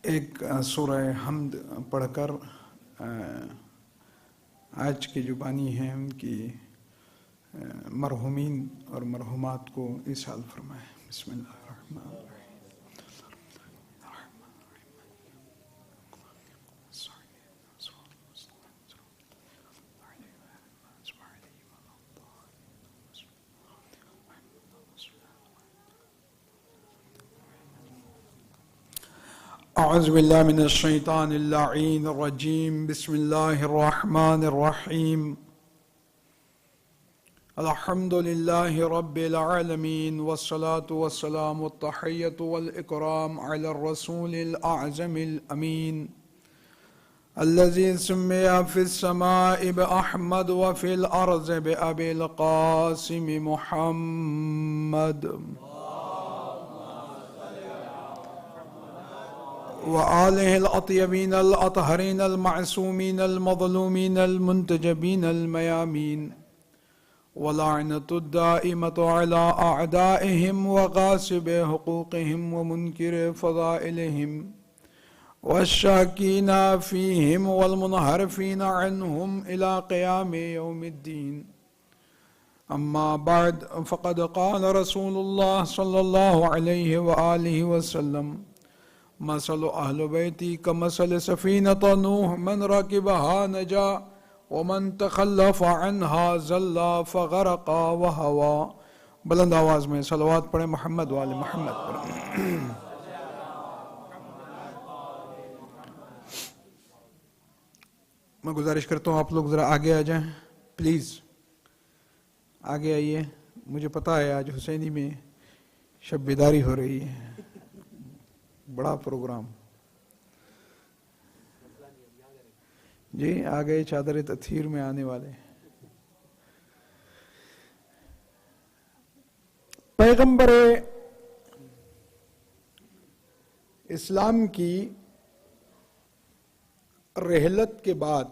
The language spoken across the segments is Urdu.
ایک سورہ حمد پڑھ کر آج کے جو بانی ہیں ان کی مرحومین اور مرحومات کو ایصال فرمائیں۔ بسم اللہ الرحمن الرحیم۔ اعوذ باللہ من الشیطان اللعین الرجیم۔ بسم اللہ الرحمن الرحیم۔ الحمد للہ رب العالمین والصلاة والسلام والتحیۃ والاکرام علی الرسول الاعظم الامین الذي سمي في السماء بأحمد وفي الأرض بأبي القاسم محمد وآله الأطيبين الأطهرين المعصومين المظلومين المنتجبين الميامين ولعنة الدائمة على أعدائهم وغاصب حقوقهم ومنكر فضائلهم والشاكين فيهم والمنحرفين عنهم إلى قيام يوم الدين. أما بعد، فقد قال رسول الله صلى الله عليه وآله وسلم: مثل أهل بيتي كمثل سفينة نوح من ركبها نجا ومن تخلف عنها زل فغرق وهوى. بلند آواز میں صلوات پڑھیں محمد وآل محمد پر۔ میں گزارش کرتا ہوں آپ لوگ ذرا آگے آ جائیں، پلیز آگے آئیے۔ مجھے پتا ہے آج حسینی میں شب بیداری ہو رہی ہے، بڑا پروگرام۔ جی آگے چادر تطہیر میں آنے والے پیغمبر اسلام کی رحلت کے بعد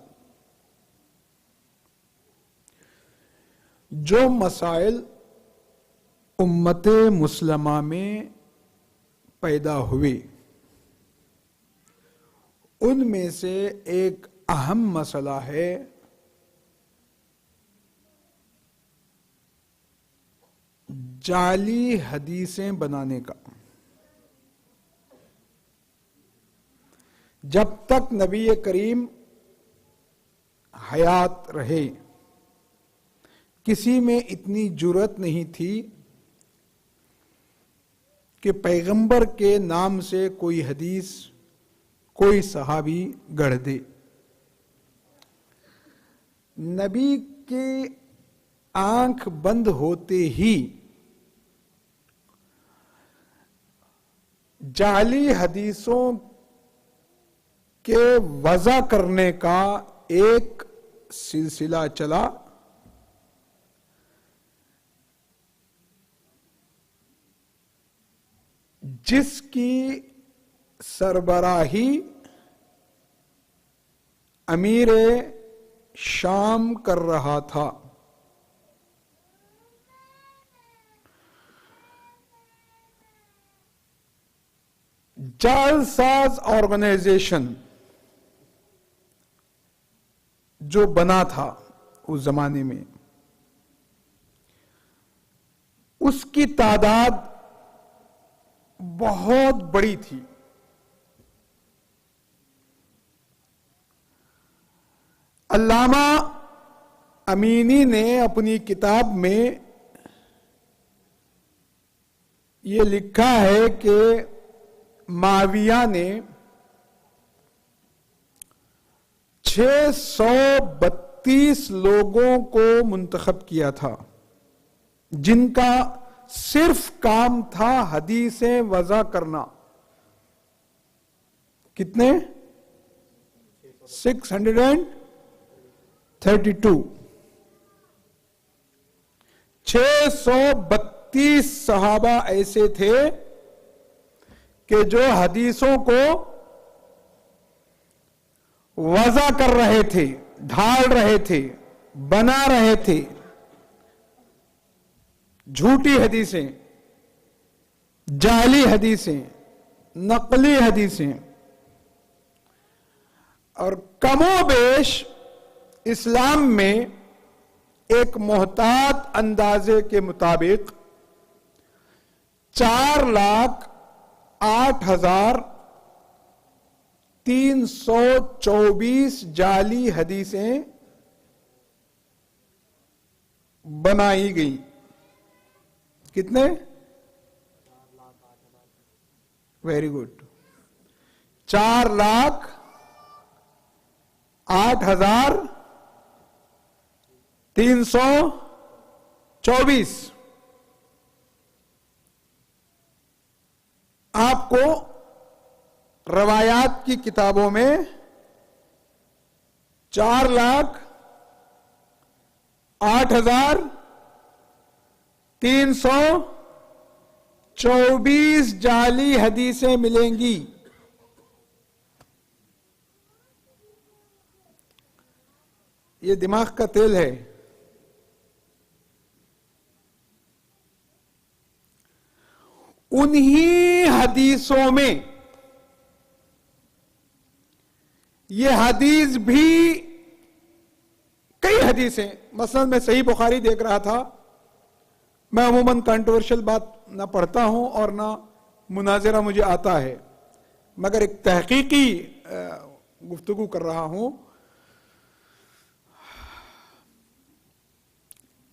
جو مسائل امت مسلمہ میں پیدا ہوئے ان میں سے ایک اہم مسئلہ ہے جعلی حدیثیں بنانے کا۔ جب تک نبی کریم حیات رہے کسی میں اتنی جرأت نہیں تھی کہ پیغمبر کے نام سے کوئی حدیث کوئی صحابی گڑھ دے۔ نبی کی آنکھ بند ہوتے ہی جعلی حدیثوں کے وضع کرنے کا ایک سلسلہ چلا جس کی سربراہی امیر شام کر رہا تھا۔ جعل ساز آرگنائزیشن جو بنا تھا اس زمانے میں، اس کی تعداد بہت بڑی تھی۔ علامہ امینی نے اپنی کتاب میں یہ لکھا ہے کہ معاویہ نے 632 لوگوں کو منتخب کیا تھا جن کا صرف کام تھا حدیثیں وضع کرنا۔ کتنے؟ 632 632 صحابہ ایسے تھے کہ جو حدیثوں کو وضع کر رہے تھے، ڈھال رہے تھے، بنا رہے تھے۔ جھوٹی حدیثیں، جعلی حدیثیں، نقلی حدیثیں اور کم و بیش اسلام میں ایک محتاط اندازے کے مطابق 4,08,324 جعلی حدیثیں بنائی گئی. کتنے؟ Very good. 4,08,324. آپ کو روایات کی کتابوں میں 4,08,324 جعلی حدیثیں ملیں گی. یہ دماغ کا تیل ہے. انہی حدیثوں میں یہ حدیث بھی کئی حدیثیں، مثلا میں صحیح بخاری دیکھ رہا تھا. میں عموماً کنٹروورشل بات نہ پڑھتا ہوں اور نہ مناظرہ مجھے آتا ہے، مگر ایک تحقیقی گفتگو کر رہا ہوں.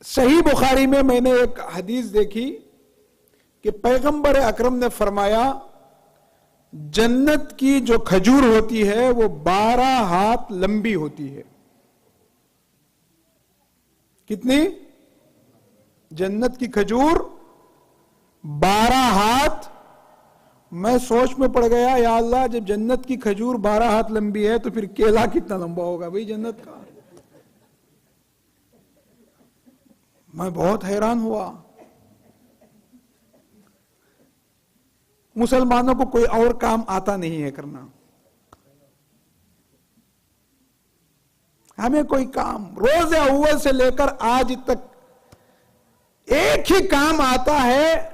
صحیح بخاری میں نے ایک حدیث دیکھی کہ پیغمبر اکرم نے فرمایا جنت کی جو کھجور ہوتی ہے وہ 12 ہاتھ لمبی ہوتی ہے. کتنی؟ جنت کی کھجور 12 ہاتھ. میں سوچ میں پڑ گیا، یا اللہ جب جنت کی کھجور 12 ہاتھ لمبی ہے تو پھر کیلا کتنا لمبا ہوگا بھئی جنت کا. میں بہت حیران ہوا. مسلمانوں کو کوئی اور کام آتا نہیں ہے کرنا. ہمیں کوئی کام روز اول سے لے کر آج تک ایک ہی کام آتا ہے،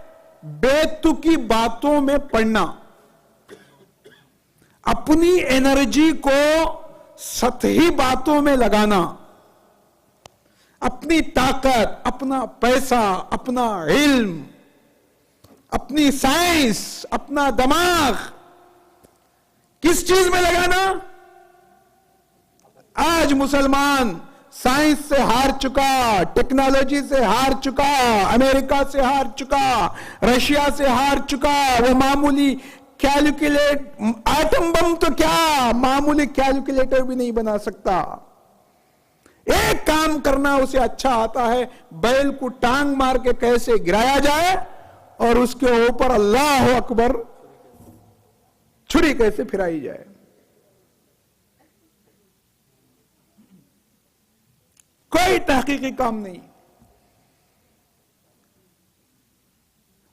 بیتکی باتوں میں پڑنا. اپنی انرجی کو سطحی باتوں میں لگانا، اپنی طاقت، اپنا پیسہ، اپنا علم، اپنی سائنس، اپنا دماغ کس چیز میں لگانا؟ آج مسلمان سائنس سے ہار چکا، ٹیکنالوجی سے ہار چکا، امریکہ سے ہار چکا، رشیا سے ہار چکا. وہ معمولی ایٹم بم تو کیا، معمولی کیلکولیٹر بھی نہیں بنا سکتا. ایک کام کرنا اسے اچھا آتا ہے، بیل کو ٹانگ مار کے کیسے گرایا جائے اور اس کے اوپر اللہ اکبر چھری کیسے پھرائی جائے. کوئی تحقیقی کام نہیں.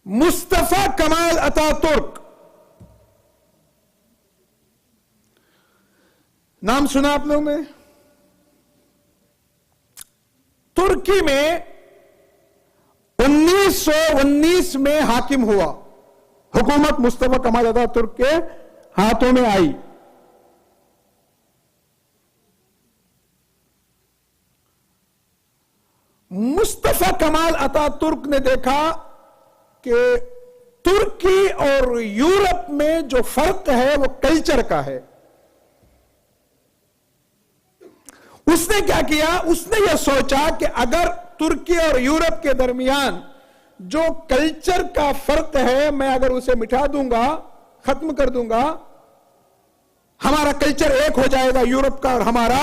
مصطفیٰ کمال اتا ترک، نام سنا آپ لوگوں نے؟ ترکی میں 1919 میں حاکم ہوا. حکومت مصطفیٰ کمال اتا ترک کے ہاتھوں میں آئی. مصطفیٰ کمال اتا ترک نے دیکھا کہ ترکی اور یورپ میں جو فرق ہے وہ کلچر کا ہے. اس نے کیا کیا؟ اس نے یہ سوچا کہ اگر ترکی اور یورپ کے درمیان جو کلچر کا فرق ہے میں اگر اسے مٹا دوں گا، ختم کر دوں گا، ہمارا کلچر ایک ہو جائے گا یورپ کا اور ہمارا،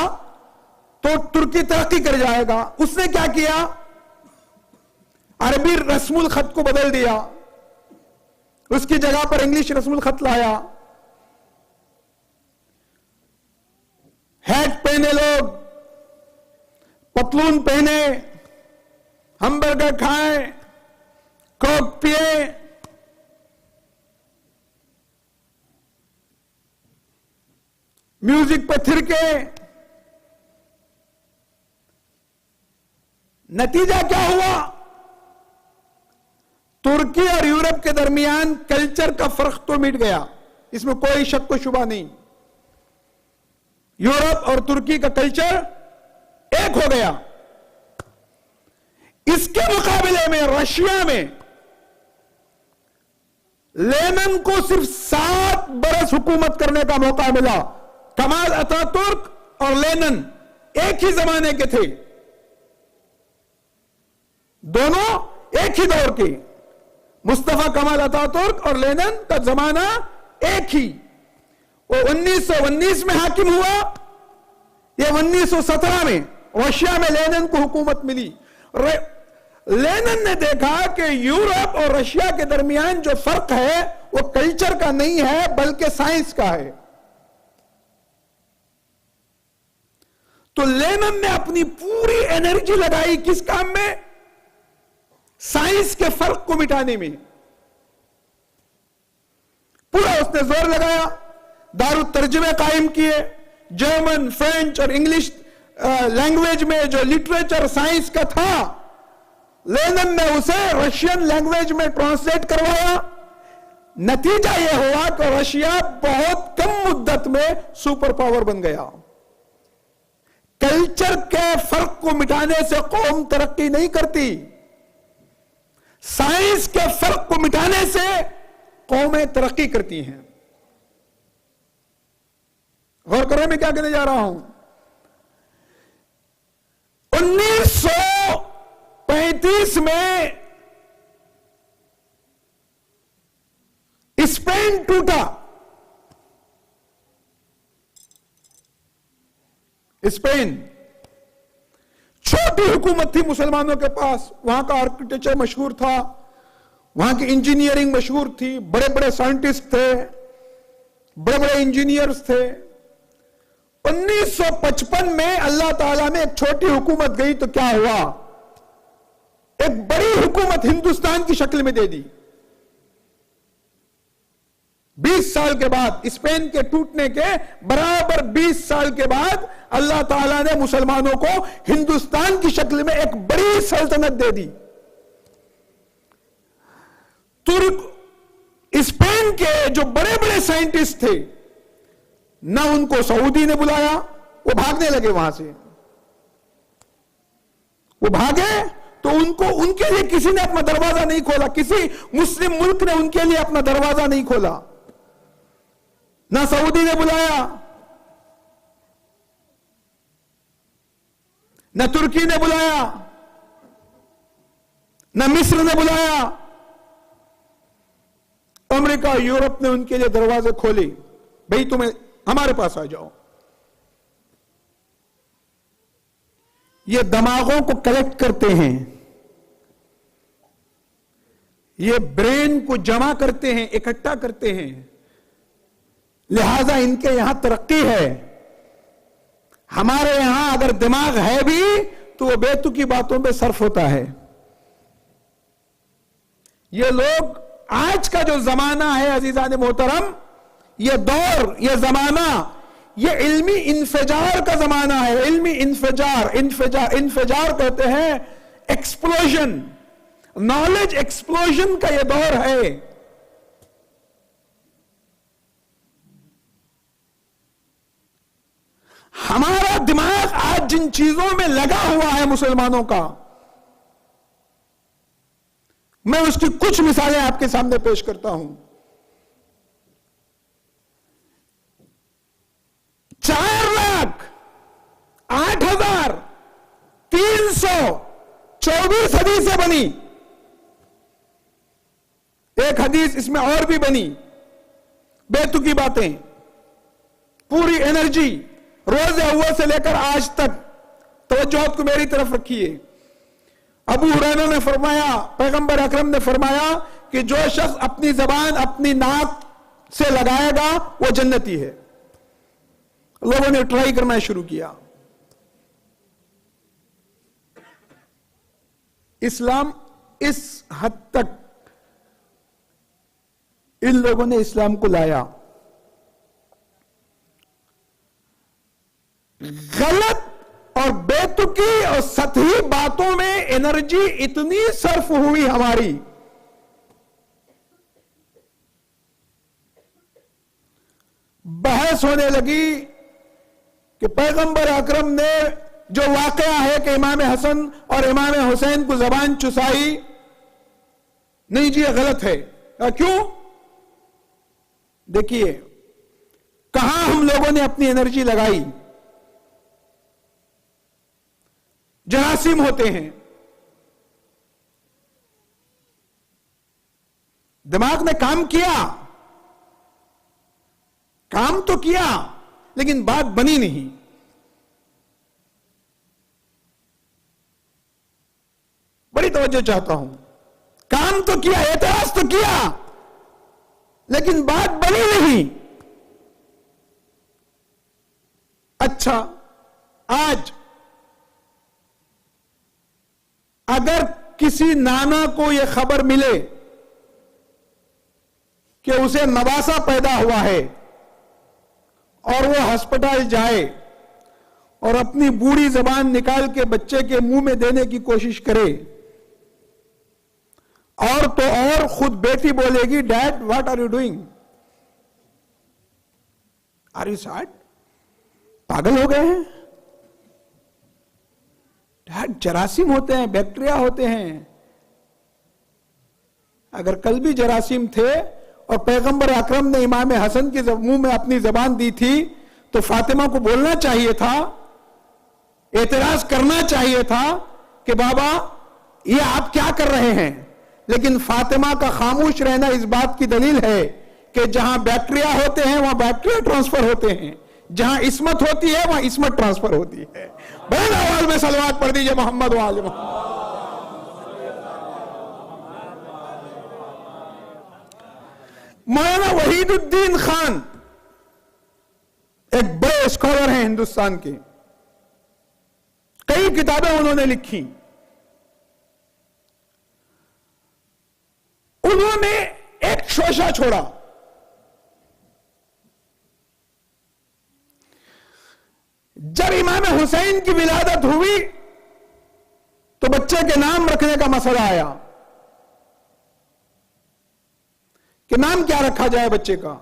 تو ترکی ترقی کر جائے گا. اس نے کیا کیا؟ عربی رسم الخط کو بدل دیا، اس کی جگہ پر انگلش رسم الخط لایا. ہیٹ پہنے لوگ، پتلون پہنے، ہمبرگر کھائیں، کوک پیے، میوزک پہ تھرکے. نتیجہ کیا ہوا؟ ترکی اور یورپ کے درمیان کلچر کا فرق تو مٹ گیا، اس میں کوئی شک و شبہ نہیں. یورپ اور ترکی کا کلچر ایک ہو گیا. اس کے مقابلے میں رشیا میں لینن کو صرف 7 برس حکومت کرنے کا موقع ملا. کمال اتا ترک اور لینن ایک ہی زمانے کے تھے, دونوں ایک ہی دور کے. مصطفیٰ کمال اتا ترک اور لینن کا زمانہ ایک ہی. وہ 1919 میں حاکم ہوا, یہ 1917 میں رشیا میں لینن کو حکومت ملی. لینن نے دیکھا کہ یورپ اور رشیا کے درمیان جو فرق ہے وہ کلچر کا نہیں ہے بلکہ سائنس کا ہے. تو لینن نے اپنی پوری انرجی لگائی کس کام میں؟ سائنس کے فرق کو مٹانے میں. پورا اس نے زور لگایا, دارالترجمے قائم کیے. جرمن, فرینچ اور انگلش لینگویج میں جو لٹریچر سائنس کا تھا, لینن نے اسے رشین لینگویج میں ٹرانسلیٹ کروایا. نتیجہ یہ ہوا کہ رشیا بہت کم مدت میں سپر پاور بن گیا. کلچر کے فرق کو مٹانے سے قوم ترقی نہیں کرتی, سائنس کے فرق کو مٹانے سے قومیں ترقی کرتی ہیں. غور کریں میں کیا کہنے جا رہا ہوں. 1935 میں اسپین ٹوٹا. اسپین چھوٹی حکومت تھی مسلمانوں کے پاس, وہاں کا آرکیٹیکچر مشہور تھا, وہاں کی انجینئرنگ مشہور تھی, بڑے بڑے سائنٹسٹ تھے, بڑے بڑے انجینئرز تھے. 1955 میں اللہ تعالیٰ نے ایک چھوٹی حکومت گئی تو کیا ہوا؟ ایک بڑی حکومت ہندوستان کی شکل میں دے دی. 20 سال کے بعد, اسپین کے ٹوٹنے کے برابر 20 سال کے بعد اللہ تعالیٰ نے مسلمانوں کو ہندوستان کی شکل میں ایک بڑی سلطنت دے دی. اسپین کے جو بڑے بڑے سائنٹسٹ تھے, نہ ان کو سعودی نے بلایا, وہ بھاگنے لگے وہاں سے. وہ بھاگے تو ان کے لیے کسی نے اپنا دروازہ نہیں کھولا, کسی مسلم ملک نے ان کے لیے اپنا دروازہ نہیں کھولا. نہ سعودی نے بلایا, نہ ترکی نے بلایا, نہ مصر نے بلایا. امریکہ, یورپ نے ان کے لیے دروازے کھولے, بھئی تمہیں ہمارے پاس آ جاؤ. یہ دماغوں کو کلیکٹ کرتے ہیں, یہ برین کو جمع کرتے ہیں, اکٹھا کرتے ہیں, لہذا ان کے یہاں ترقی ہے. ہمارے یہاں اگر دماغ ہے بھی تو وہ بے تکی باتوں پہ صرف ہوتا ہے. یہ لوگ, آج کا جو زمانہ ہے عزیزان محترم, یہ دور, یہ زمانہ, یہ علمی انفجار کا زمانہ ہے. علمی انفجار کہتے ہیں ایکسپلوژن, نالج ایکسپلوژن کا یہ دور ہے. ہمارا دماغ آج جن چیزوں میں لگا ہوا ہے مسلمانوں کا, میں اس کی کچھ مثالیں آپ کے سامنے پیش کرتا ہوں. 4,08,324 حدیثیں بنی. ایک حدیث اس میں اور بھی بنی, بے تکی باتیں, پوری انرجی روز اول سے لے کر آج تک. توجہات کو میری طرف رکھیے. ابو ہریرہ نے فرمایا, پیغمبر اکرم نے فرمایا کہ جو شخص اپنی زبان اپنی ناک سے لگائے گا وہ جنتی ہے. لوگوں نے ٹرائی کرنا شروع کیا. اسلام اس حد تک ان لوگوں نے اسلام کو لایا. غلط اور بے تکی اور سطحی باتوں میں انرجی اتنی صرف ہوئی ہماری, بحث ہونے لگی, کہ پیغمبر اکرم نے جو واقعہ ہے کہ امام حسن اور امام حسین کو زبان چسائی، نہیں جی یہ غلط ہے. کیوں؟ دیکھیے کہاں ہم لوگوں نے اپنی انرجی لگائی. جراثیم ہوتے ہیں، دماغ نے کام کیا، کام تو کیا لیکن بات بنی نہیں. بڑی توجہ چاہتا ہوں. کام تو کیا، اعتراض تو کیا لیکن بات بنی نہیں. اچھا آج اگر کسی نانا کو یہ خبر ملے کہ اسے نواسا پیدا ہوا ہے اور وہ ہسپتال جائے اور اپنی بوڑھی زبان نکال کے بچے کے منہ میں دینے کی کوشش کرے، اور تو اور خود بیٹی بولے گی dad what are you doing, are you sad, پاگل ہو گئے ہیں. ڈیڈ جراثیم ہوتے ہیں، بیکٹیریا ہوتے ہیں. اگر کل بھی جراثیم تھے اور پیغمبر اکرم نے امام حسن کے منہ میں اپنی زبان دی تھی تو فاطمہ کو بولنا چاہیے تھا، اعتراض کرنا چاہیے تھا کہ بابا یہ آپ کیا کر رہے ہیں. لیکن فاطمہ کا خاموش رہنا اس بات کی دلیل ہے کہ جہاں بیکٹیریا ہوتے ہیں وہاں بیکٹیریا ٹرانسفر ہوتے ہیں، جہاں عصمت ہوتی ہے وہاں عصمت ٹرانسفر ہوتی ہے. بڑے آواز میں صلوات پڑھ دیجئے محمد و آل محمد. مولانا وحید الدین خان ایک بڑے اسکالر ہیں ہندوستان کے، کئی کتابیں انہوں نے لکھی. انہوں نے ایک شوشہ چھوڑا. جب امام حسین کی ولادت ہوئی تو بچے کے نام رکھنے کا مسئلہ آیا کہ نام کیا رکھا جائے بچے کا.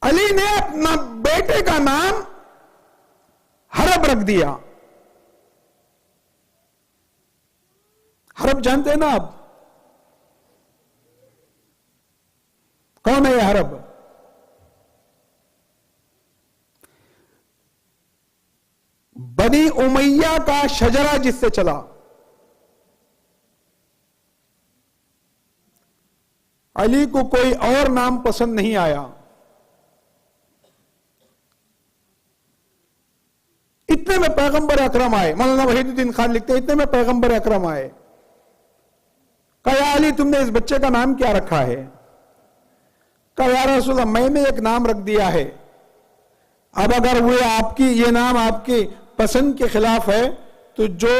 علی نے اپنا بیٹے کا نام حرب رکھ دیا. حرب جانتے ہیں نا آپ کون ہے؟ یہ حرب بنی امیہ کا شجرہ جس سے چلا. علی کو کوئی اور نام پسند نہیں آیا. اتنے میں پیغمبر اکرم آئے. مولانا وحید الدین خان لکھتے ہیں اتنے میں پیغمبر اکرم آئے. کہا یا علی تم نے اس بچے کا نام کیا رکھا ہے؟ کہا یا رسول اللہ میں نے ایک نام رکھ دیا ہے، اب اگر وہ یہ نام آپ کی پسند کے خلاف ہے تو جو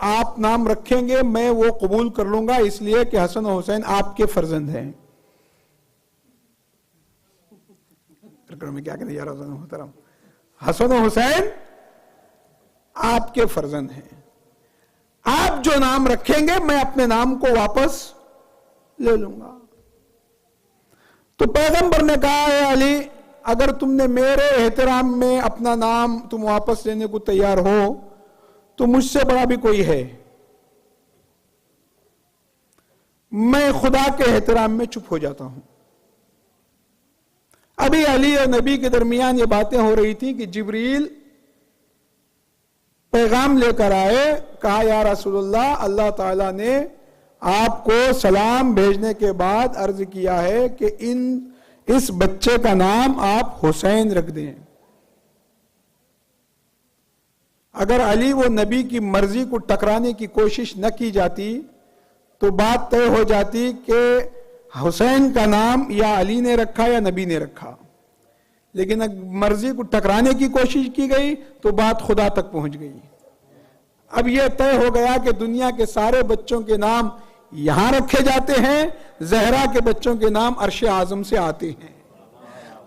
آپ نام رکھیں گے میں وہ قبول کر لوں گا، اس لیے کہ حسن و حسین آپ کے فرزند ہیں. میں کیا کہتے ہیں یا رسول اللہ محترم، حسن و حسین آپ کے فرزند ہیں، آپ جو نام رکھیں گے میں اپنے نام کو واپس لے لوں گا. تو پیغمبر نے کہا اے علی اگر تم نے میرے احترام میں اپنا نام تم واپس لینے کو تیار ہو تو مجھ سے بڑا بھی کوئی ہے. میں خدا کے احترام میں چپ ہو جاتا ہوں. ابھی علی اور نبی کے درمیان یہ باتیں ہو رہی تھی کہ جبریل پیغام لے کر آئے. کہا یا رسول اللہ اللہ تعالیٰ نے آپ کو سلام بھیجنے کے بعد عرض کیا ہے کہ اس بچے کا نام آپ حسین رکھ دیں. اگر علی وہ نبی کی مرضی کو ٹکرانے کی کوشش نہ کی جاتی تو بات طے ہو جاتی کہ حسین کا نام یا علی نے رکھا یا نبی نے رکھا. لیکن اگر مرضی کو ٹکرانے کی کوشش کی گئی تو بات خدا تک پہنچ گئی. اب یہ طے ہو گیا کہ دنیا کے سارے بچوں کے نام یہاں رکھے جاتے ہیں، زہرا کے بچوں کے نام عرش اعظم سے آتے ہیں.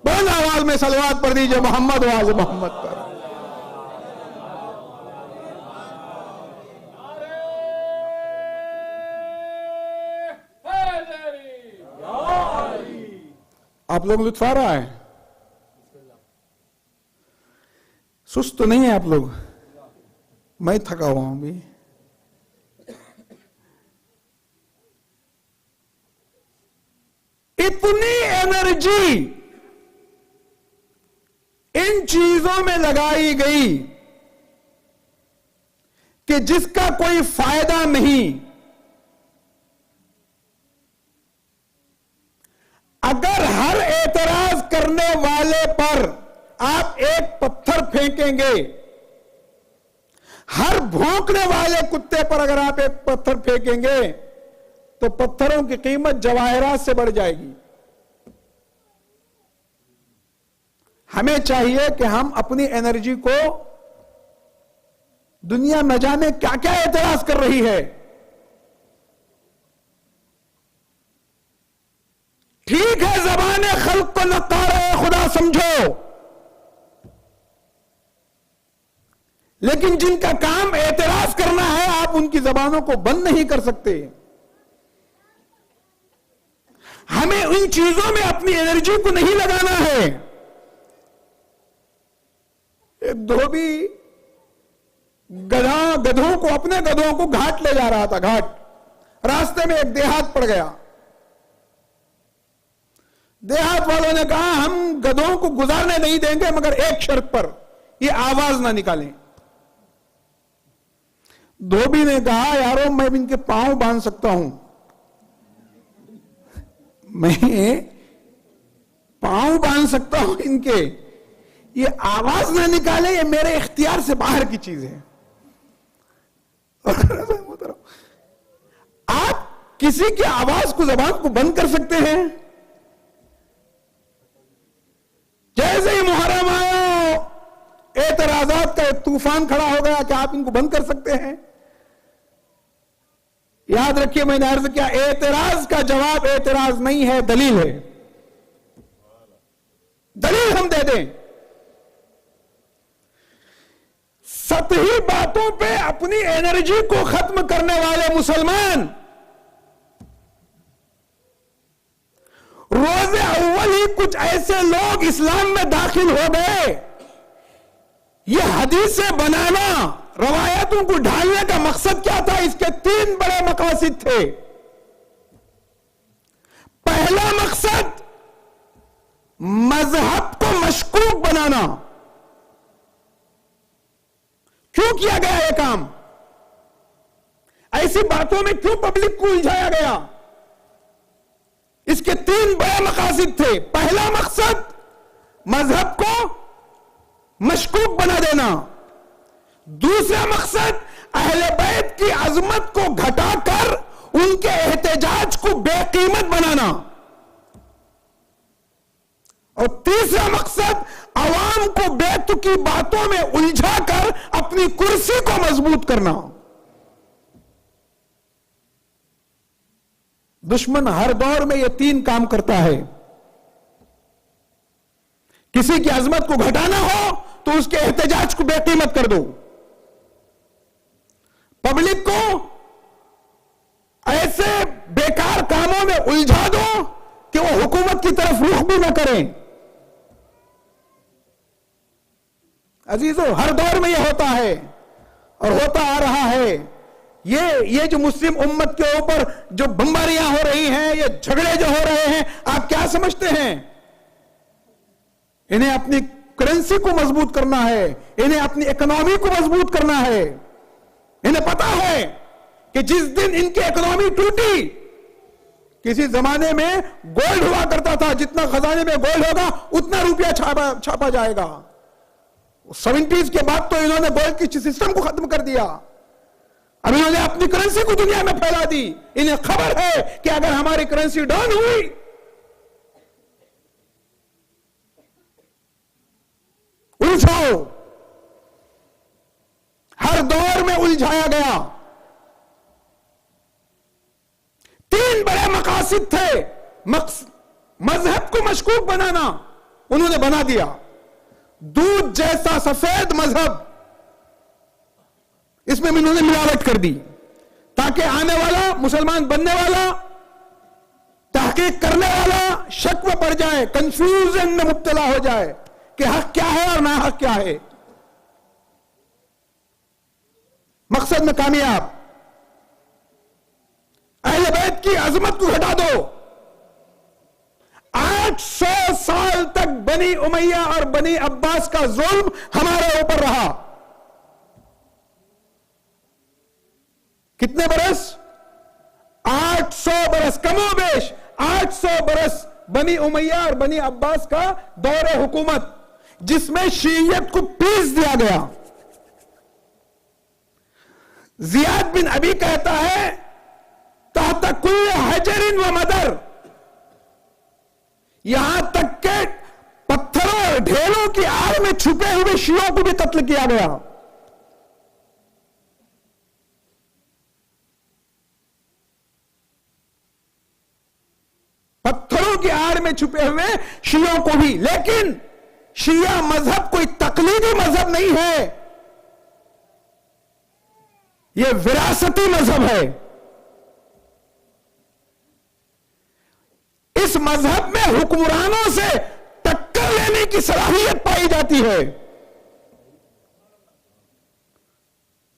بلند آواز میں صلوات پڑھ دیجئے محمد و آل محمد پر. آپ لوگ لطف آ رہا ہے؟ سست تو نہیں ہے آپ لوگ؟ میں تھکا ہوا ہوں بھی. اتنی انرجی ان چیزوں میں لگائی گئی کہ جس کا کوئی فائدہ نہیں. اگر ہر اعتراض کرنے والے پر آپ ایک پتھر پھینکیں گے، ہر بھونکنے والے کتے پر اگر آپ ایک پتھر پھینکیں گے تو پتھروں کی قیمت جواہرات سے بڑھ جائے گی. ہمیں چاہیے کہ ہم اپنی انرجی کو، دنیا نہ جانے کیا کیا اعتراض کر رہی ہے، ٹھیک ہے زبان خلق کو نقارہ خدا سمجھو، لیکن جن کا کام اعتراض کرنا ہے آپ ان کی زبانوں کو بند نہیں کر سکتے. ہمیں ان چیزوں میں اپنی انرجی کو نہیں لگانا ہے. ایک دھوبی گدھوں کو، اپنے گدھوں کو گھاٹ لے جا رہا تھا. گھاٹ راستے میں ایک دیہات پڑ گیا. دیہات والوں نے کہا ہم گدھوں کو گزارنے نہیں دیں گے مگر ایک شرط پر، یہ آواز نہ نکالیں. دھوبی نے کہا یارو میں ان کے پاؤں باندھ سکتا ہوں، میں پاؤں باندھ سکتا ہوں ان کے، یہ آواز نہ نکالے یہ میرے اختیار سے باہر کی چیز ہے. آپ کسی کی آواز کو، زبان کو بند کر سکتے ہیں؟ جیسے ہی محرم آیا اعتراضات کا ایک طوفان کھڑا ہو گیا، کیا آپ ان کو بند کر سکتے ہیں؟ یاد رکھیے میں نے عرض کیا، اعتراض کا جواب اعتراض نہیں ہے، دلیل ہے. دلیل ہم دے دیں. سطحی باتوں پہ اپنی انرجی کو ختم کرنے والے مسلمان روز اول ہی کچھ ایسے لوگ اسلام میں داخل ہو گئے. یہ حدیثیں بنانا، روایتوں کو ڈھالنے کا مقصد کیا تھا؟ اس کے 3 بڑے مقاصد تھے. پہلا مقصد مذہب کو مشکوک بنانا. کیوں کیا گیا یہ کام؟ ایسی باتوں میں کیوں پبلک کو الجھایا گیا؟ اس کے 3 بڑے مقاصد تھے. پہلا مقصد مذہب کو مشکوک بنا دینا. دوسرا مقصد اہل بیت کی عظمت کو گھٹا کر ان کے احتجاج کو بے قیمت بنانا. اور تیسرا مقصد عوام کو بے تکی باتوں میں الجھا کر اپنی کرسی کو مضبوط کرنا. دشمن ہر دور میں یہ 3 کام کرتا ہے. کسی کی عظمت کو گھٹانا ہو تو اس کے احتجاج کو بے قیمت کر دو. پبلک کو ایسے بیکار کاموں میں الجھا دو کہ وہ حکومت کی طرف رخ بھی نہ کریں. عزیزو ہر دور میں یہ ہوتا ہے اور ہوتا آ رہا ہے. یہ جو مسلم امت کے اوپر جو بمباریاں ہو رہی ہیں، یہ جھگڑے جو ہو رہے ہیں، آپ کیا سمجھتے ہیں؟ انہیں اپنی کرنسی کو مضبوط کرنا ہے، انہیں اپنی اکنامی کو مضبوط کرنا ہے. انہیں پتا ہے کہ جس دن ان کی اکنامی ٹوٹی، کسی زمانے میں گولڈ ہوا کرتا تھا، جتنا خزانے میں گولڈ ہوگا اتنا روپیہ چھاپا جائے گا. 70s کے بعد تو انہوں نے گولڈ کی سسٹم کو ختم کر دیا. اب انہوں نے اپنی کرنسی کو دنیا میں پھیلا دی. انہیں خبر ہے کہ اگر ہماری کرنسی ڈاؤن ہوئی الجھاؤ. ہر دور میں الجھایا گیا. 3 بڑے مقاصد تھے. مذہب کو مشکوک بنانا انہوں نے بنا دیا. دودھ جیسا سفید مذہب، اس میں انہوں نے ملاوٹ کر دی تاکہ آنے والا مسلمان بننے والا تحقیق کرنے والا شک میں پڑ جائے، کنفیوژن میں مبتلا ہو جائے کہ حق کیا ہے اور ناحق کیا ہے۔ مقصد میں کامیاب۔ اہل بیت کی عظمت کو ہٹا دو۔ 800 سال تک بنی امیہ اور بنی عباس کا ظلم ہمارے اوپر رہا۔ کتنے برس؟ 800 برس، کم و بیش 800 برس بنی امیہ اور بنی عباس کا دور حکومت، جس میں شیعیت کو پیس دیا گیا۔ زیاد بن ابی کہتا ہے تحت کل حجر و مدر، یہاں تک کہ پتھروں اور ڈھیلوں کی آڑ میں چھپے ہوئے شیعوں کو بھی قتل کیا گیا۔ پتھروں کی آڑ میں چھپے ہوئے شیعوں کو بھی۔ لیکن شیعہ مذہب کوئی تقلیدی مذہب نہیں ہے، یہ وراثتی مذہب ہے۔ اس مذہب میں حکمرانوں سے ٹکر لینے کی صلاحیت پائی جاتی ہے،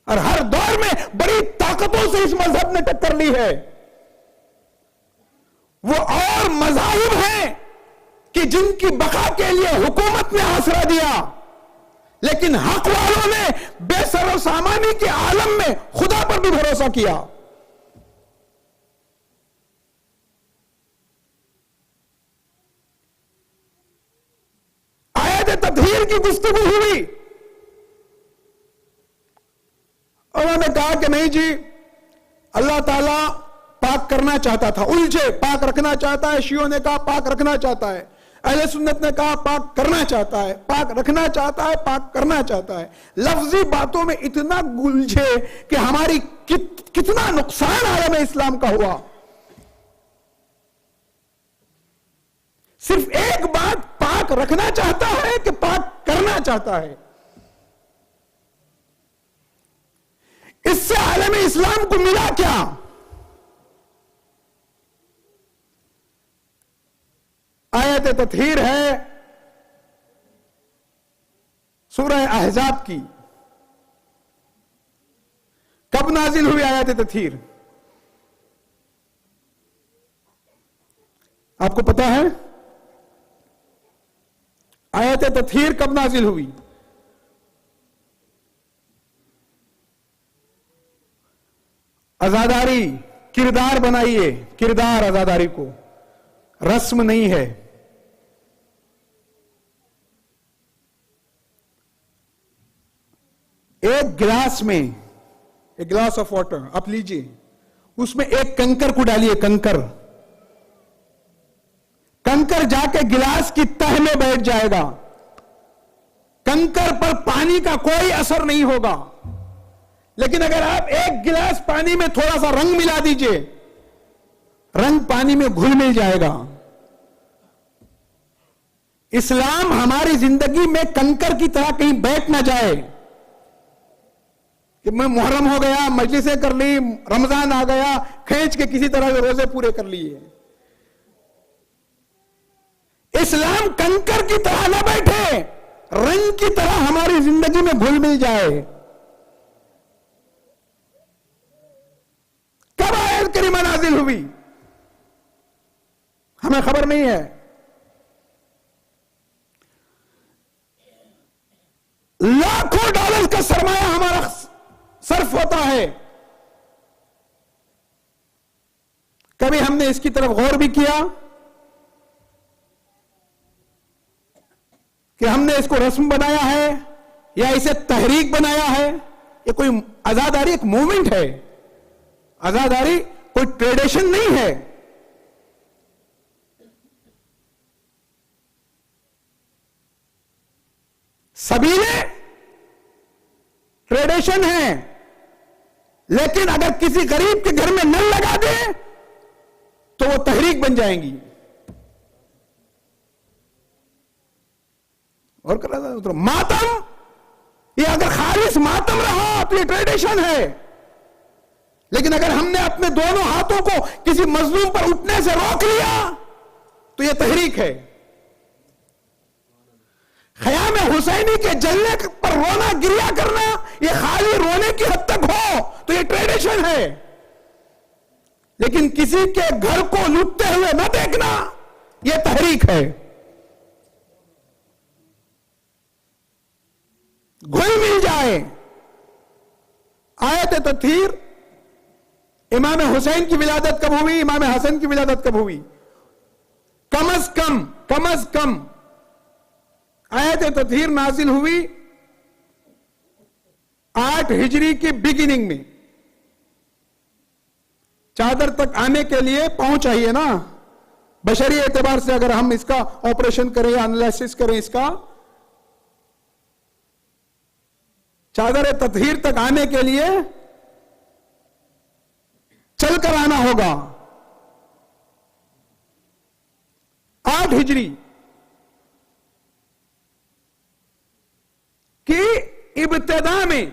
اور ہر دور میں بڑی طاقتوں سے اس مذہب نے ٹکر لی ہے۔ وہ اور مذاہب ہیں کہ جن کی بقا کے لیے حکومت نے آسرا دیا، لیکن حق والوں نے بے سر و سامانی کے عالم میں خدا پر بھی بھروسہ کیا۔ آیت تطہیر کی گفتگو ہوئی، انہوں نے کہا کہ نہیں جی، اللہ تعالیٰ پاک کرنا چاہتا تھا، الجھے پاک رکھنا چاہتا ہے۔ شیعوں نے کہا پاک رکھنا چاہتا ہے، اہل سنت نے کہا پاک کرنا چاہتا ہے، پاک رکھنا چاہتا ہے، پاک کرنا چاہتا ہے۔ لفظی باتوں میں اتنا گلجھے کہ ہماری کتنا نقصان عالم اسلام کا ہوا۔ صرف ایک بات، پاک رکھنا چاہتا ہے کہ پاک کرنا چاہتا ہے، اس سے عالم اسلام کو ملا کیا؟ آیت تطہیر ہے سورہ احزاب کی۔ کب نازل ہوئی آیت تطہیر؟ آپ کو پتا ہے آیت تطہیر کب نازل ہوئی؟ عزاداری کردار بنائیے، کردار عزاداری کو، رسم نہیں ہے۔ ایک گلاس میں، ایک گلاس آف واٹر آپ لیجئے، اس میں ایک کنکر کو ڈالیے، کنکر جا کے گلاس کی تہ میں بیٹھ جائے گا، کنکر پر پانی کا کوئی اثر نہیں ہوگا۔ لیکن اگر آپ ایک گلاس پانی میں تھوڑا سا رنگ ملا دیجئے، رنگ پانی میں گھل مل جائے گا۔ اسلام ہماری زندگی میں کنکر کی طرح کہیں بیٹھ نہ جائے کہ میں محرم ہو گیا، مجلسیں کر لی، رمضان آ گیا، کھینچ کے کسی طرح روزے پورے کر لیے۔ اسلام کنکر کی طرح نہ بیٹھے، رنگ کی طرح ہماری زندگی میں گھل مل جائے۔ کب آیت کریمہ نازل ہوئی ہمیں خبر نہیں ہے۔ لاکھوں ڈالر کا سرمایہ ہمارا صرف ہوتا ہے، کبھی ہم نے اس کی طرف غور بھی کیا کہ ہم نے اس کو رسم بنایا ہے یا اسے تحریک بنایا ہے؟ یہ کوئی عزاداری ایک موومنٹ ہے، عزاداری کوئی ٹریڈیشن نہیں ہے۔ سبیلے ٹریڈیشن ہیں، لیکن اگر کسی غریب کے گھر میں نل لگا دیں تو وہ تحریک بن جائیں گی۔ اور ماتم، یہ اگر خالص ماتم رہا تو یہ ٹریڈیشن ہے، لیکن اگر ہم نے اپنے دونوں ہاتھوں کو کسی مظلوم پر اٹھنے سے روک لیا تو یہ تحریک ہے. خیام حسینی کے جلنے پر رونا گریا کرنا یہ خالی رونے کی حد تک ہو تو یہ ٹریڈیشن ہے، لیکن کسی کے گھر کو لوٹتے ہوئے نہ دیکھنا یہ تحریک ہے. گھل مل جائے. آیت تطہیر امام حسین کی ولادت کب ہوئی، امام حسن کی ولادت کب ہوئی؟ کم از کم آیت تطہیر نازل ہوئی 8 ہجری کی بگننگ میں. چادر تک آنے کے لیے پہنچ چاہیے نا، بشری اعتبار سے اگر ہم اس کا آپریشن کریں یا انالیسس کریں، اس کا چادر تطہیر تک آنے کے لیے چل کر آنا ہوگا. 8 ہجری کی ابتدا میں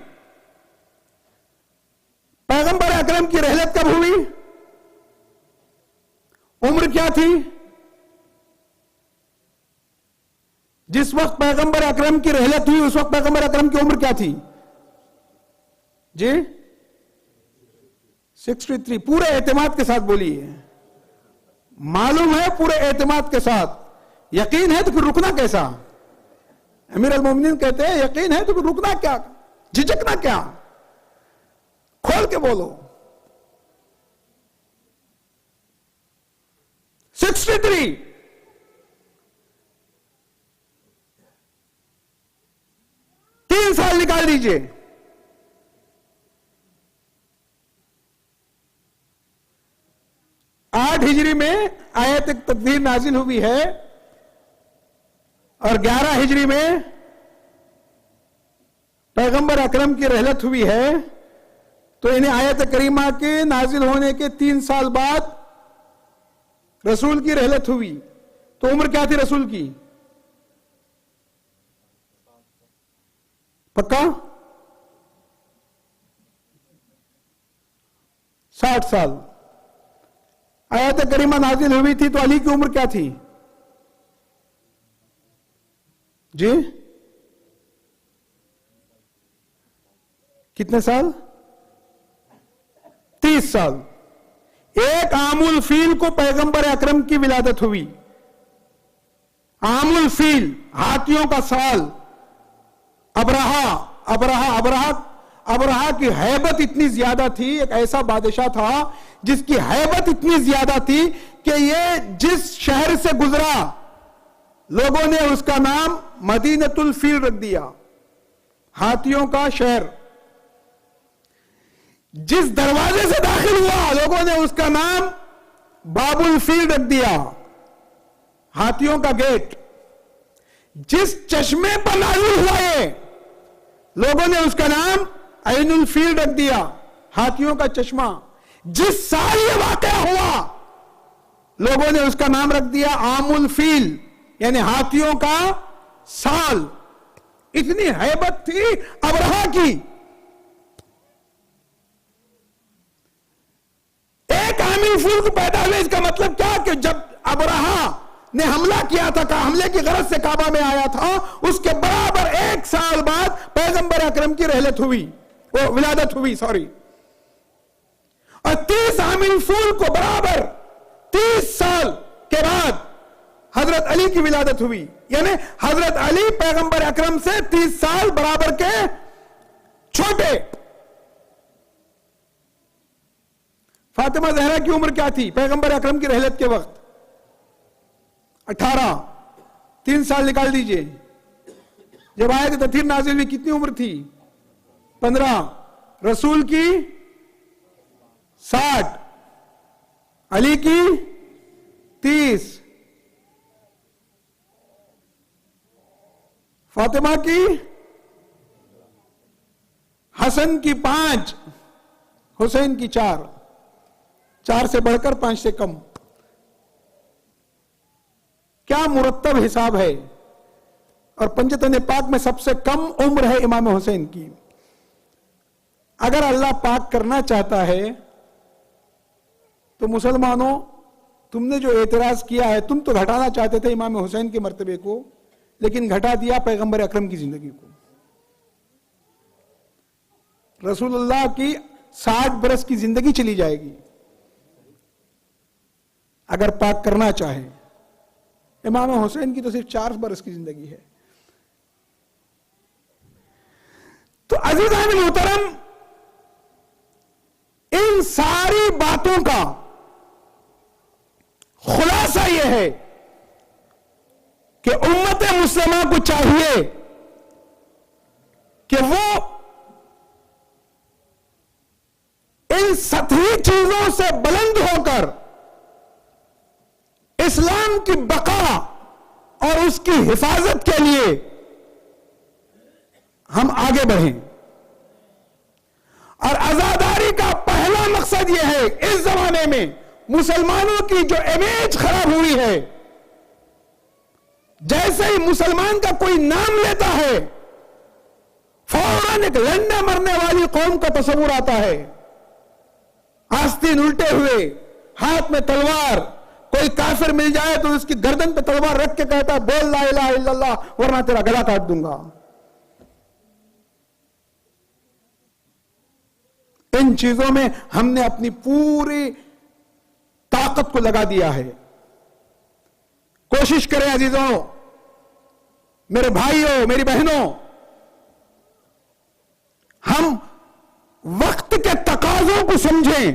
پیغمبر اکرم کی رحلت کب ہوئی؟ عمر کیا تھی؟ جس وقت پیغمبر اکرم کی رحلت ہوئی اس وقت پیغمبر اکرم کی عمر کیا تھی؟ جی 63. پورے اعتماد کے ساتھ بولیے. معلوم ہے پورے اعتماد کے ساتھ. یقین ہے تو پھر رکنا کیسا؟ امیر المومنین کہتے ہیں یقین ہے تو پھر رکنا کیا، جھجکنا کیا، کھول کے بولو. 63. تین سال نکال دیجئے. آٹھ ہجری میں آیت تطہیر نازل ہوئی ہے اور 11 ہجری میں پیغمبر اکرم کی رحلت ہوئی ہے. تو انہیں آیت کریمہ کے نازل ہونے کے 3 سال بعد رسول کی رحلت ہوئی. تو عمر کیا تھی رسول کی؟ پکا 60 سال. آیت کریمہ نازل ہوئی تھی تو علی کی عمر کیا تھی؟ جی کتنے سال؟ 30 سال. ایک عام الفیل کو پیغمبر اکرم کی ولادت ہوئی. عام الفیل ہاتھیوں کا سال. ابرہا کی ہیبت اتنی زیادہ تھی، ایک ایسا بادشاہ تھا جس کی ہیبت اتنی زیادہ تھی کہ یہ جس شہر سے گزرا لوگوں نے اس کا نام مدینۃ الفیل رکھ دیا، ہاتھیوں کا شہر. جس دروازے سے داخل ہوا لوگوں نے اس کا نام باب الفیل رکھ دیا، ہاتھیوں کا گیٹ. جس چشمے پر نازل ہوا یہ لوگوں نے اس کا نام عین الفیل رکھ دیا، ہاتھیوں کا چشمہ. جس سال یہ واقعہ ہوا لوگوں نے اس کا نام رکھ دیا عام الفیل، یعنی ہاتھیوں کا سال. اتنی ہیبت تھی ابرہا کی. ایک عام الفیل کو پیدا ہوئے، اس کا مطلب کیا کہ جب ابرہا نے حملہ کیا تھا، حملے کی غرض سے کعبہ میں آیا تھا، اس کے برابر 1 سال بعد پیغمبر اکرم کی رحلت ہوئی، ولادت ہوئی سوری. اور 30 عام الفیل کو برابر 30 سال کے بعد حضرت علی کی ولادت ہوئی. یعنی حضرت علی پیغمبر اکرم سے 30 سال برابر کے چھوٹے. فاطمہ زہرا کی عمر کیا تھی پیغمبر اکرم کی رحلت کے وقت؟ 18. 3 سال نکال دیجئے. جب آیت تطہیر نازل ہوئی کتنی عمر تھی؟ 15. رسول کی 60، علی کی 30، فاطمہ کی، حسن کی 5، حسین کی 4. 4 سے بڑھ کر 5 سے کم. کیا مرتب حساب ہے. اور پنجتن پاک میں سب سے کم عمر ہے امام حسین کی. اگر اللہ پاک کرنا چاہتا ہے تو مسلمانوں تم نے جو اعتراض کیا ہے، تم تو گھٹانا چاہتے تھے امام حسین کے مرتبے کو، لیکن گھٹا دیا پیغمبر اکرم کی زندگی کو۔ رسول اللہ کی 60 برس کی زندگی چلی جائے گی اگر پاک کرنا چاہے، امام حسین کی تو صرف 4 برس کی زندگی ہے۔ تو عزیزان محترم، ان ساری باتوں کا خلاصہ یہ ہے کہ امت مسلمہ کو چاہیے کہ وہ ان سطحی چیزوں سے بلند ہو کر اسلام کی بقا اور اس کی حفاظت کے لیے ہم آگے بڑھیں۔ اور عزاداری کا پہلا مقصد یہ ہے، اس زمانے میں مسلمانوں کی جو امیج خراب ہوئی ہے، جیسے ہی مسلمان کا کوئی نام لیتا ہے فوراً ایک لڑنے مرنے والی قوم کا تصور آتا ہے، آستین الٹے ہوئے، ہاتھ میں تلوار، کوئی کافر مل جائے تو اس کی گردن پہ تلوار رکھ کے کہتا ہے بول لا الہ الا اللہ ورنہ تیرا گلا کاٹ دوں گا۔ ان چیزوں میں ہم نے اپنی پوری طاقت کو لگا دیا ہے۔ کوشش کریں عزیزوں، میرے بھائیوں، میری بہنوں، ہم وقت کے تقاضوں کو سمجھیں،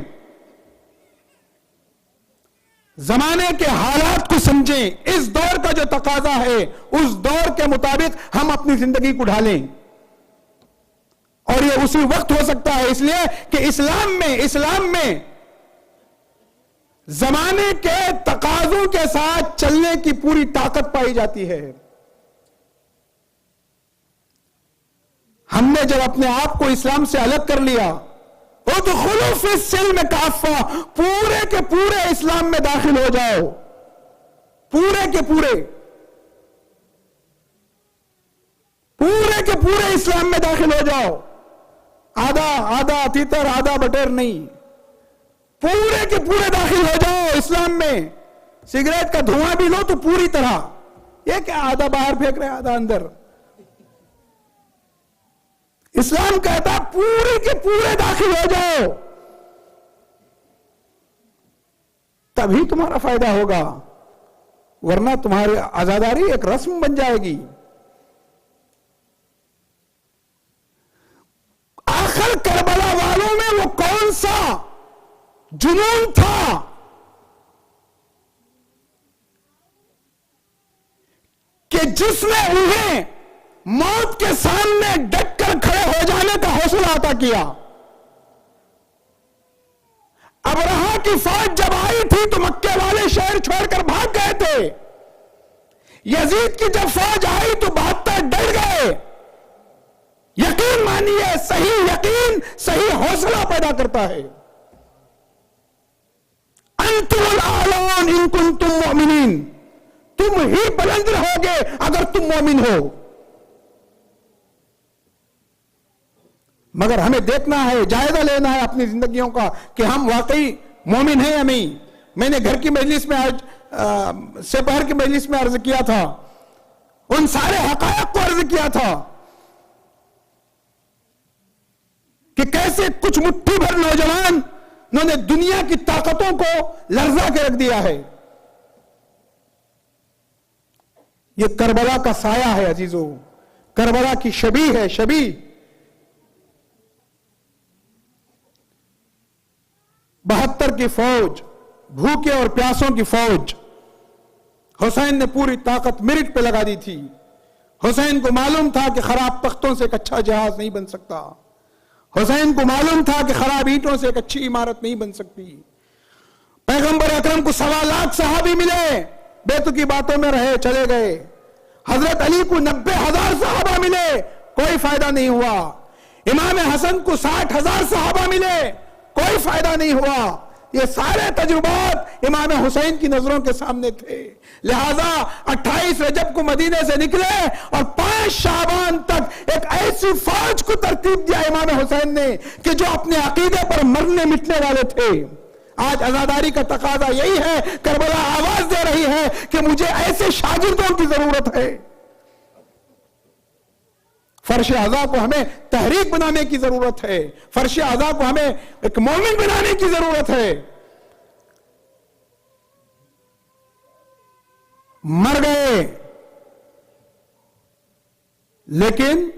زمانے کے حالات کو سمجھیں، اس دور کا جو تقاضا ہے اس دور کے مطابق ہم اپنی زندگی کو ڈھالیں۔ اور یہ اسی وقت ہو سکتا ہے اس لیے کہ اسلام میں زمانے کے تقاضوں کے ساتھ چلنے کی پوری طاقت پائی جاتی ہے۔ ہم نے جب اپنے آپ کو اسلام سے الگ کر لیا، ادخلوا فی السلم کافہ، پورے کے پورے اسلام میں داخل ہو جاؤ، پورے کے پورے اسلام میں داخل ہو جاؤ، آدھا تیتر آدھا بٹیر نہیں، پورے کے پورے داخل ہو جاؤ اسلام میں۔ سگریٹ کا دھواں بھی لو تو پوری طرح، یہ کیا آدھا باہر پھینک رہے آدھا اندر۔ اسلام کہتا پورے کے پورے داخل ہو جاؤ، تبھی تمہارا فائدہ ہوگا، ورنہ تمہاری آزاداری ایک رسم بن جائے گی۔ آخر کربلا والوں میں وہ کون سا جنون تھا کہ جس نے انہیں موت کے سامنے ڈٹ کر کھڑے ہو جانے کا حوصلہ عطا کیا۔ ابرہہ کی فوج جب آئی تھی تو مکے والے شہر چھوڑ کر بھاگ گئے تھے، یزید کی جب فوج آئی تو 72 ڈر گئے۔ یقین مانیے، صحیح یقین صحیح حوصلہ پیدا کرتا ہے۔ انتم الاعلون ان کنتم مؤمنین، تم ہی بلند رہو گے اگر تم مومن ہو۔ مگر ہمیں دیکھنا ہے، جائزہ لینا ہے اپنی زندگیوں کا کہ ہم واقعی مومن ہیں یا نہیں۔ میں نے گھر کی مجلس میں آج سپہر کی مجلس میں عرض کیا تھا، ان سارے حقائق کو عرض کیا تھا کہ کیسے کچھ مٹھی بھر نوجوان انہوں نے دنیا کی طاقتوں کو لرزا کے رکھ دیا ہے۔ یہ کربلا کا سایہ ہے عزیزو، کربلا کی شبیہ ہے، شبیہ۔ 72 کی فوج، بھوکے اور پیاسوں کی فوج، حسین نے پوری طاقت میرٹ پہ لگا دی تھی۔ حسین کو معلوم تھا کہ خراب تختوں سے ایک اچھا جہاز نہیں بن سکتا، حسین کو معلوم تھا کہ خراب اینٹوں سے ایک اچھی عمارت نہیں بن سکتی۔ پیغمبر اکرم کو 1.25 لاکھ صحابی ملے، بیتو کی باتوں میں رہے چلے گئے۔ حضرت علی کو 90,000 صحابہ ملے، کوئی فائدہ نہیں ہوا۔ امام حسن کو 60,000 صحابہ ملے، کوئی فائدہ نہیں ہوا۔ یہ سارے تجربات امام حسین کی نظروں کے سامنے تھے، لہذا 28 رجب کو مدینے سے نکلے اور 5 شعبان تک ایک ایسی فوج کو ترتیب دیا امام حسین نے کہ جو اپنے عقیدے پر مرنے مٹنے والے تھے، آج عزاداری کا تقاضا یہی ہے. کربلا آواز دے رہی ہے کہ مجھے ایسے شاگردوں کی ضرورت ہے. فرش اعضاء کو ہمیں تحریک بنانے کی ضرورت ہے. فرش اعضاء کو ہمیں ایک مومن بنانے کی ضرورت ہے. مر گئے لیکن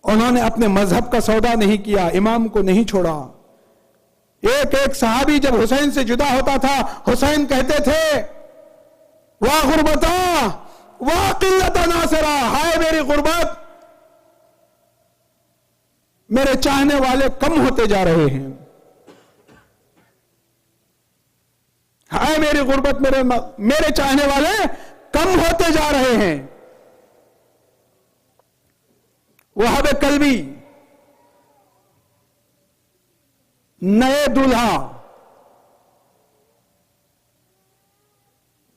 انہوں نے اپنے مذہب کا سودا نہیں کیا، امام کو نہیں چھوڑا. ایک ایک صحابی جب حسین سے جدا ہوتا تھا، حسین کہتے تھے واہ غربتا واہ قلت ناصرہ، ہائے میری غربت، میرے چاہنے والے کم ہوتے جا رہے ہیں. ہائے میری غربت، میرے چاہنے والے کم ہوتے جا رہے ہیں. وہاب کلبی نئے دولہا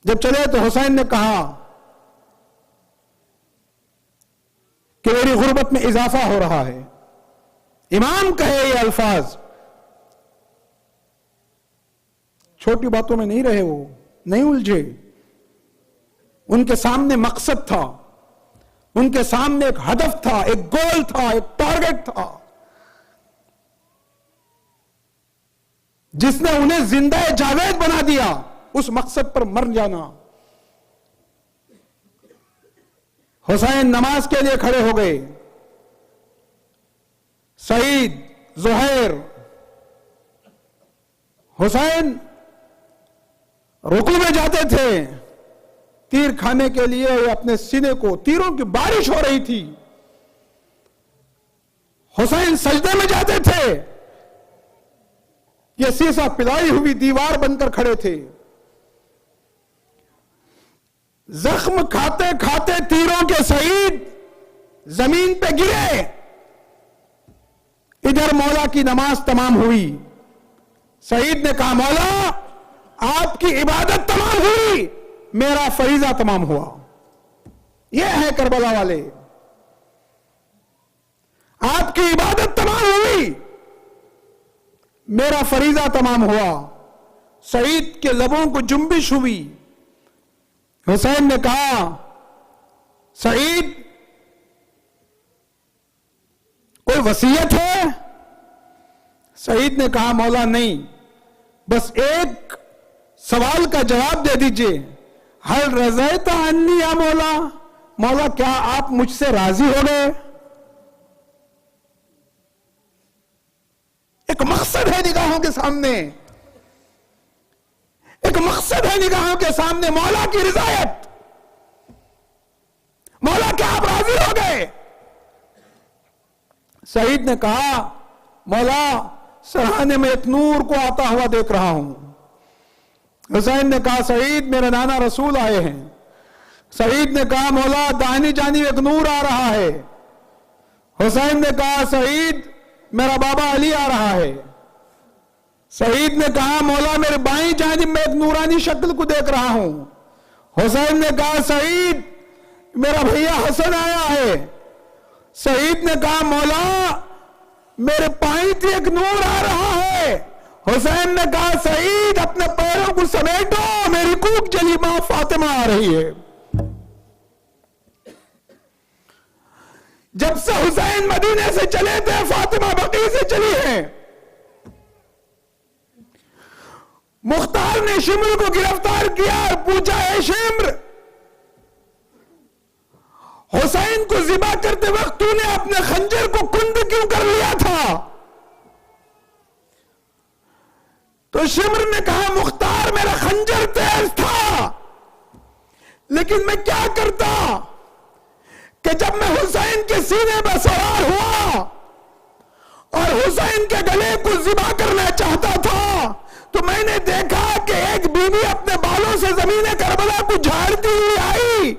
جب چلے تو حسین نے کہا کہ میری غربت میں اضافہ ہو رہا ہے. امام کہے یہ الفاظ، چھوٹی باتوں میں نہیں رہے، وہ نہیں الجھے. ان کے سامنے مقصد تھا، ان کے سامنے ایک ہدف تھا، ایک گول تھا، ایک ٹارگٹ تھا جس نے انہیں زندہ جاوید بنا دیا. اس مقصد پر مر جانا. حسین نماز کے لیے کھڑے ہو گئے. سعید، زہیر، حسین رکوع میں جاتے تھے تیر کھانے کے لیے. اپنے سینے کو تیروں کی بارش ہو رہی تھی. حسین سجدے میں جاتے تھے، یہ سیسا پلائی ہوئی دیوار بن کر کھڑے تھے. زخم کھاتے کھاتے تیروں کے سعید زمین پہ گرے. ادھر مولا کی نماز تمام ہوئی. سعید نے کہا مولا آپ کی عبادت تمام ہوئی، میرا فریضہ تمام ہوا. یہ ہے کربلا والے. آپ کی عبادت تمام ہوئی، میرا فریضہ تمام ہوا. سعید کے لبوں کو جنبش ہوئی. حسین نے کہا سعید کوئی وصیت ہے؟ سعید نے کہا مولا نہیں، بس ایک سوال کا جواب دے دیجئے. ہل رضیت عنی یا مولا، مولا کیا آپ مجھ سے راضی ہو گئے؟ ایک مقصد ہے نگاہوں کے سامنے، ایک مقصد ہے نگاہوں کے سامنے، مولا کی رضایت. مولا کیا آپ راضی ہو گئے؟ سعید نے کہا مولا سرحانے میں ایک نور کو آتا ہوا دیکھ رہا ہوں. حسین نے کہا سعید میرے نانا رسول آئے ہیں. سعید نے کہا مولا داہنی جانب ایک نور آ رہا ہے. حسین نے کہا سعید میرا بابا علی آ رہا ہے. سعید نے کہا مولا میرے بائیں جانب میں ایک نورانی شکل کو دیکھ رہا ہوں. حسین نے کہا سعید میرا بھیا حسن آیا ہے. سعید نے کہا مولا میرے پائیں سے ایک نور آ رہا ہے. حسین نے کہا سعید اپنے پیروں کو سمیٹو، میری کوک جلی ماں فاطمہ آ رہی ہے. جب سے حسین مدینے سے چلے تھے فاطمہ بقیع سے چلی ہیں. مختار نے شمر کو گرفتار کیا اور پوچھا اے شمر حسین کو ذبح کرتے وقت تو نے اپنے خنجر کو کند کیوں کر لیا تھا؟ تو شمر نے کہا مختار میرا خنجر تیز تھا، لیکن میں کیا کرتا کہ جب میں حسین کے سینے پر سوار ہوا اور حسین کے گلے کو ذبح کرنا چاہتا تھا تو میں نے دیکھا کہ ایک بیوی اپنے بالوں سے زمین کربلا کو جھاڑتی ہوئی آئی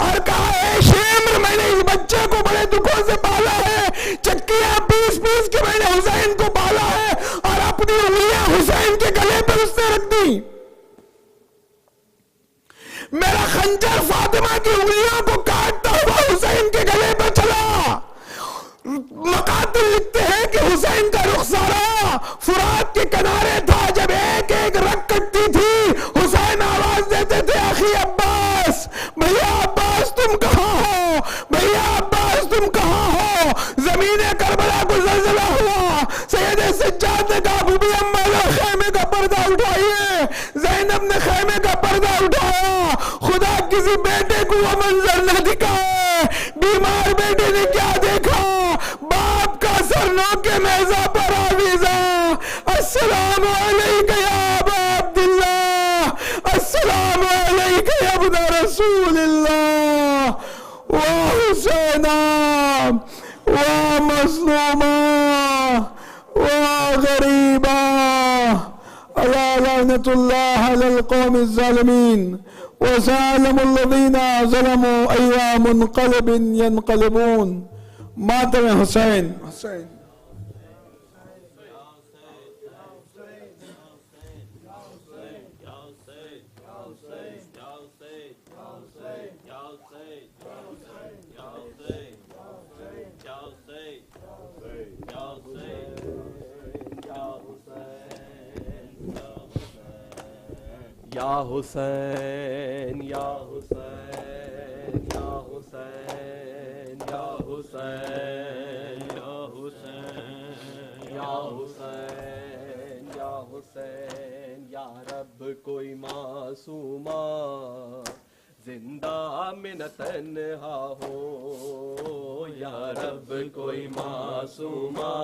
اور کہا اے شمر میں نے اس بچے کو بڑے دکھوں سے پالا ہے، چکیاں پیس پیس کے میں نے حسین کو پالا ہے، اور اپنی انگلیاں حسین کے گلے پر اس نے رکھ دی. میرا خنجر فاطمہ کی انگلیوں کو کاٹتا ہوا حسین کے گلے پر چلا. مقاتل لکھتے ہیں کہ حسین کا رخسارہ فرات کے کنارے تھا، مظلوما وغريبا ألا لعنة الله على القوم الظالمين وسيعلم الذين ظلموا أي منقلب ينقلبون. ماتم حسین. یا حسین یا حسین یا حسین یا حسین یا حسین یا حسین یا حسین یا رب کوئی معصوما زندہ من تنہا ہو، یا رب کوئی معصوما